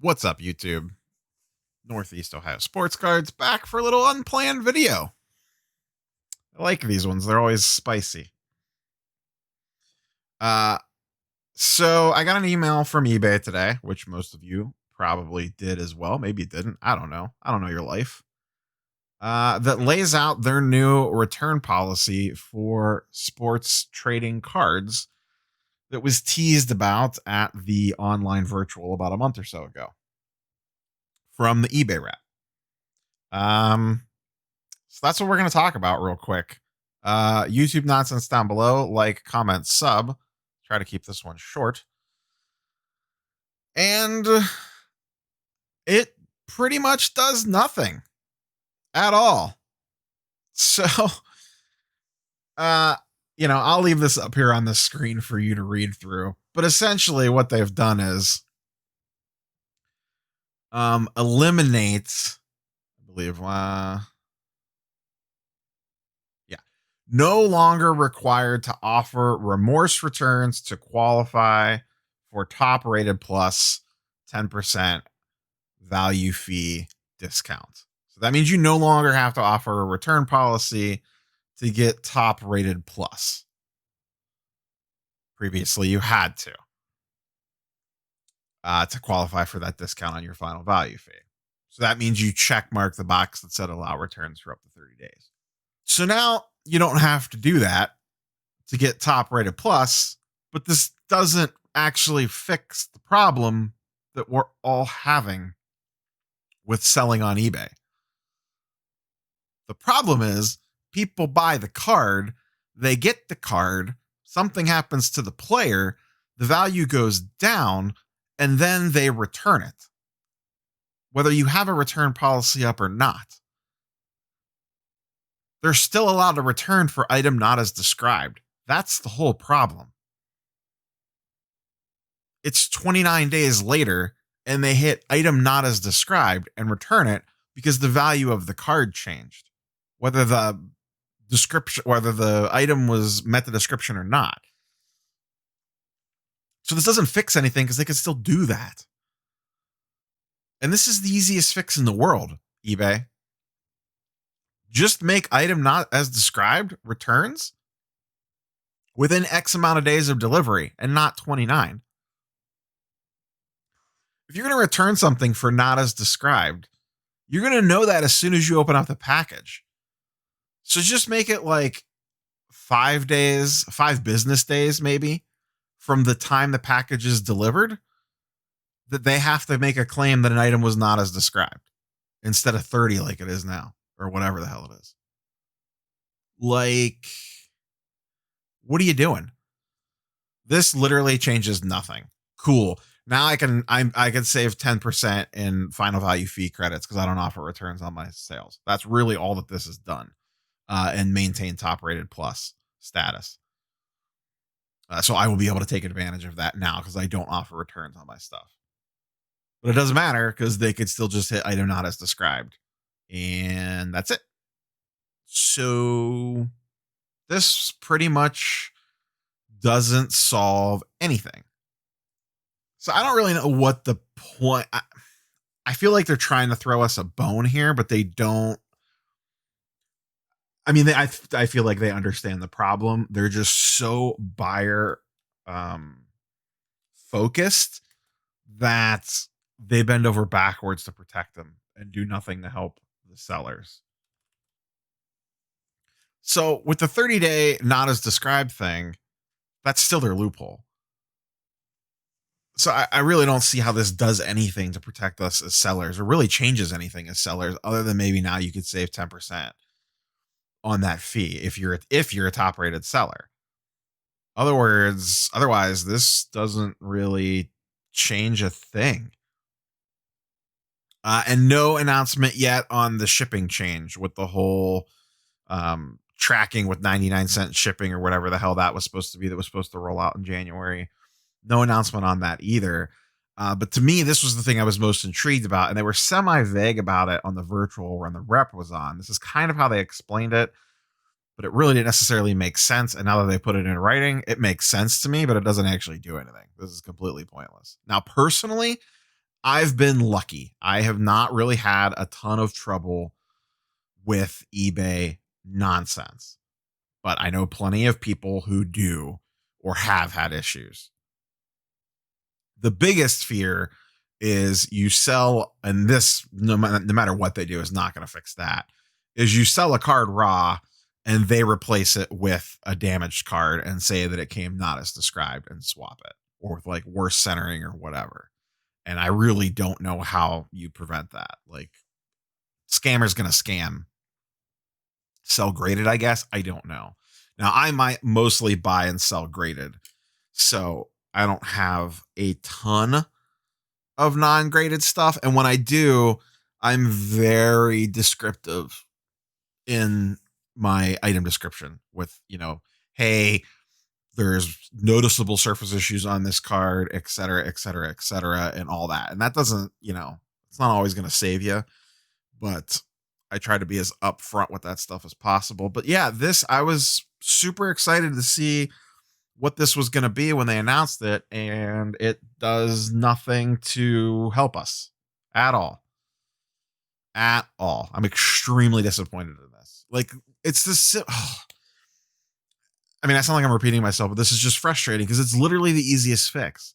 What's up, YouTube? Northeast Ohio Sports Cards back for a little unplanned video. I like these ones, they're always spicy. Uh, so I got an email from eBay today, which most of you probably did as well. Maybe you didn't. I don't know. I don't know your life. That lays out their new return policy for sports trading cards that was teased about at the online virtual about a month or so ago from the eBay rep. So that's what we're going to talk about real quick. YouTube nonsense down below, like, comment, sub. Try to keep this one short. And it pretty much does nothing at all. So, I'll leave this up here on the screen for you to read through. But essentially what they've done is eliminate, I believe, no longer required to offer remorse returns to qualify for top rated plus 10% value fee discount. So that means you no longer have to offer a return policy to get top rated plus. Previously, you had to qualify for that discount on your final value fee. So that means you check mark the box that said allow returns for up to 30 days. So now you don't have to do that to get top rated plus, but this doesn't actually fix the problem that we're all having with selling on eBay. The problem is people buy the card, they get the card, something happens to the player, the value goes down, and then they return it, whether you have a return policy up or not. They're still allowed to return for item not as described. That's the whole problem. It's 29 days later, and they hit item not as described and return it because the value of the card changed, whether the item was met the description or not. So this doesn't fix anything because they can still do that. And this is the easiest fix in the world, eBay. Just make item not as described returns within X amount of days of delivery and not 29. If you're going to return something for not as described, you're going to know that as soon as you open up the package. So just make it like 5 business days, maybe, from the time the package is delivered, that they have to make a claim that an item was not as described instead of 30 like it is now. Or whatever the hell it is. Like, what are you doing? This literally changes nothing. Cool. Now I can save 10% in final value fee credits because I don't offer returns on my sales. That's really all that this has done, and maintain top rated plus status. So I will be able to take advantage of that now because I don't offer returns on my stuff. But it doesn't matter because they could still just hit item not as described. And that's it. So this pretty much doesn't solve anything. So I don't really know what the point. I feel like they're trying to throw us a bone here, but they don't. I mean, I feel like they understand the problem. They're just so buyer focused that they bend over backwards to protect them and do nothing to help the sellers. So with the 30-day not as described thing, that's still their loophole. So I really don't see how this does anything to protect us as sellers or really changes anything as sellers, other than maybe now you could save 10% on that fee if you're a top rated seller. Otherwise, this doesn't really change a thing. And no announcement yet on the shipping change with the whole tracking with 99-cent shipping or whatever the hell that was supposed to be, that was supposed to roll out in January. No announcement on that either. But to me, this was the thing I was most intrigued about. And they were semi-vague about it on the virtual when the rep was on. This is kind of how they explained it, but it really didn't necessarily make sense. And now that they put it in writing, it makes sense to me, but it doesn't actually do anything. This is completely pointless. Now, personally, I've been lucky. I have not really had a ton of trouble with eBay nonsense, but I know plenty of people who do or have had issues. The biggest fear is you sell, and this, no matter what they do, is not going to fix that, is you sell a card raw and they replace it with a damaged card and say that it came not as described and swap it, or with like worse centering or whatever. And I really don't know how you prevent that. Like, scammer's going to scam. Sell graded, I guess. I don't know. Now, I might mostly buy and sell graded, so I don't have a ton of non-graded stuff. And when I do, I'm very descriptive in my item description with, hey, there's noticeable surface issues on this card, et cetera, et cetera, et cetera, and all that. And that doesn't, it's not always going to save you, but I try to be as upfront with that stuff as possible. But yeah, I was super excited to see what this was going to be when they announced it, and it does nothing to help us at all. At all. I'm extremely disappointed in this. Like, it's this. I mean, I sound like I'm repeating myself, but this is just frustrating because it's literally the easiest fix.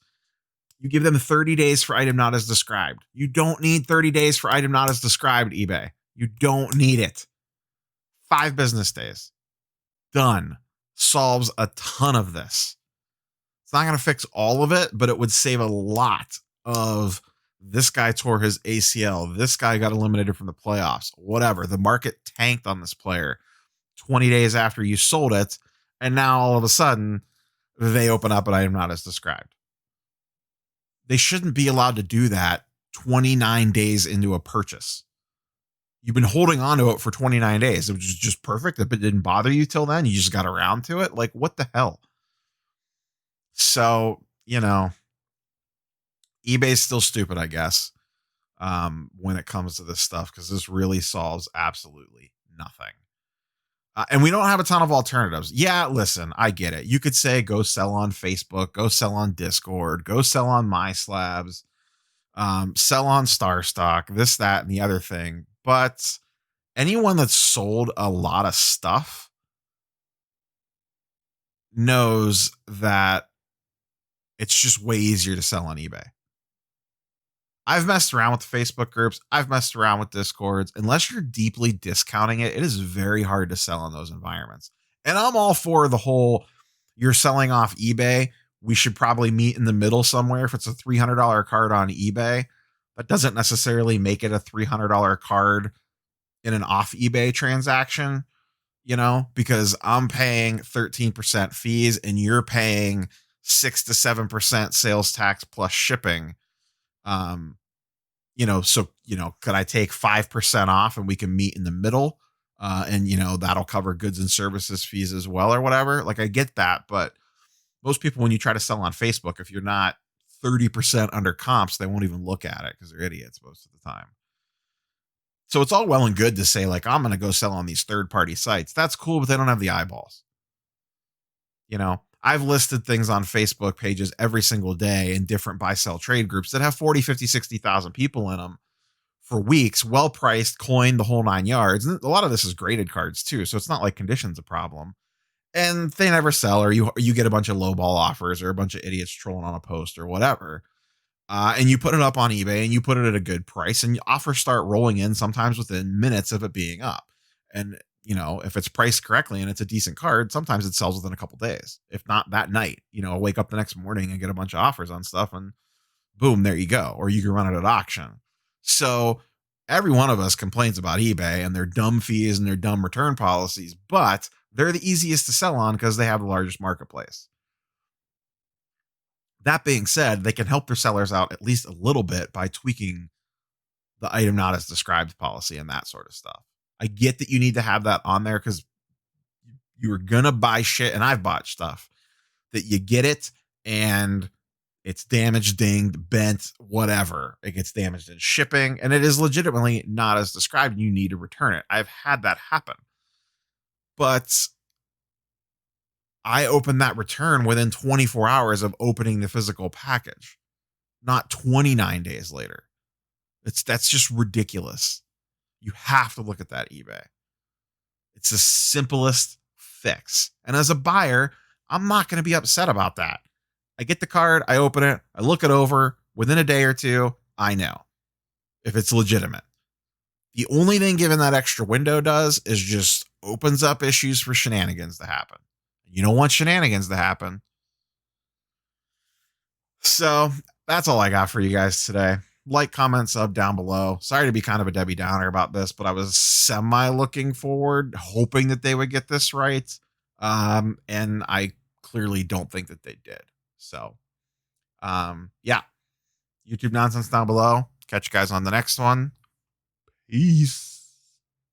You give them 30 days for item not as described. You don't need 30 days for item not as described, eBay. You don't need it. 5 business days. Done. Solves a ton of this. It's not going to fix all of it, but it would save a lot of this guy tore his ACL. This guy got eliminated from the playoffs. Whatever. The market tanked on this player 20 days after you sold it. And now all of a sudden, they open up an item not as described. They shouldn't be allowed to do that 29 days into a purchase. You've been holding on to it for 29 days. It was just perfect. If it didn't bother you till then, you just got around to it. Like, what the hell? So, eBay's still stupid, I guess, when it comes to this stuff, because this really solves absolutely nothing. And we don't have a ton of alternatives. Yeah, listen, I get it. You could say go sell on Facebook, go sell on Discord, go sell on MySlabs, sell on StarStock, this, that, and the other thing. But anyone that's sold a lot of stuff knows that it's just way easier to sell on eBay. I've messed around with the Facebook groups. I've messed around with Discords. Unless you're deeply discounting it, it is very hard to sell in those environments. And I'm all for the whole, you're selling off eBay, we should probably meet in the middle somewhere. If it's a $300 card on eBay, that doesn't necessarily make it a $300 card in an off eBay transaction, because I'm paying 13% fees and you're paying 6 to 7% sales tax plus shipping. So, could I take 5% off and we can meet in the middle? And that'll cover goods and services fees as well or whatever. Like, I get that, but most people, when you try to sell on Facebook, if you're not 30% under comps, they won't even look at it because they're idiots most of the time. So it's all well and good to say, like, I'm going to go sell on these third-party sites. That's cool, but they don't have the eyeballs. I've listed things on Facebook pages every single day in different buy-sell trade groups that have 40, 50, 60,000 people in them for weeks, well-priced, coined, the whole 9 yards. And a lot of this is graded cards too, so it's not like condition's a problem. And they never sell, or you get a bunch of lowball offers or a bunch of idiots trolling on a post or whatever. And you put it up on eBay and you put it at a good price, and offers start rolling in sometimes within minutes of it being up. And if it's priced correctly and it's a decent card, sometimes it sells within a couple days, if not that night. I'll wake up the next morning and get a bunch of offers on stuff and boom, there you go. Or you can run it at auction. So every one of us complains about eBay and their dumb fees and their dumb return policies, but they're the easiest to sell on because they have the largest marketplace. That being said, they can help their sellers out at least a little bit by tweaking the item not as described policy and that sort of stuff. I get that you need to have that on there because you're going to buy shit, and I've bought stuff that you get it and it's damaged, dinged, bent, whatever. It gets damaged in shipping and it is legitimately not as described and you need to return it. I've had that happen. But I opened that return within 24 hours of opening the physical package. not 29 days later. That's just ridiculous. You have to look at that eBay. It's the simplest fix. And as a buyer, I'm not going to be upset about that. I get the card, I open it, I look it over. Within a day or two, I know if it's legitimate. The only thing given that extra window does is just opens up issues for shenanigans to happen. You don't want shenanigans to happen. So that's all I got for you guys today. Like, comment, sub down below. Sorry to be kind of a Debbie Downer about this, but I was semi looking forward, hoping that they would get this right. And I clearly don't think that they did. So, yeah, YouTube nonsense down below. Catch you guys on the next one. Peace.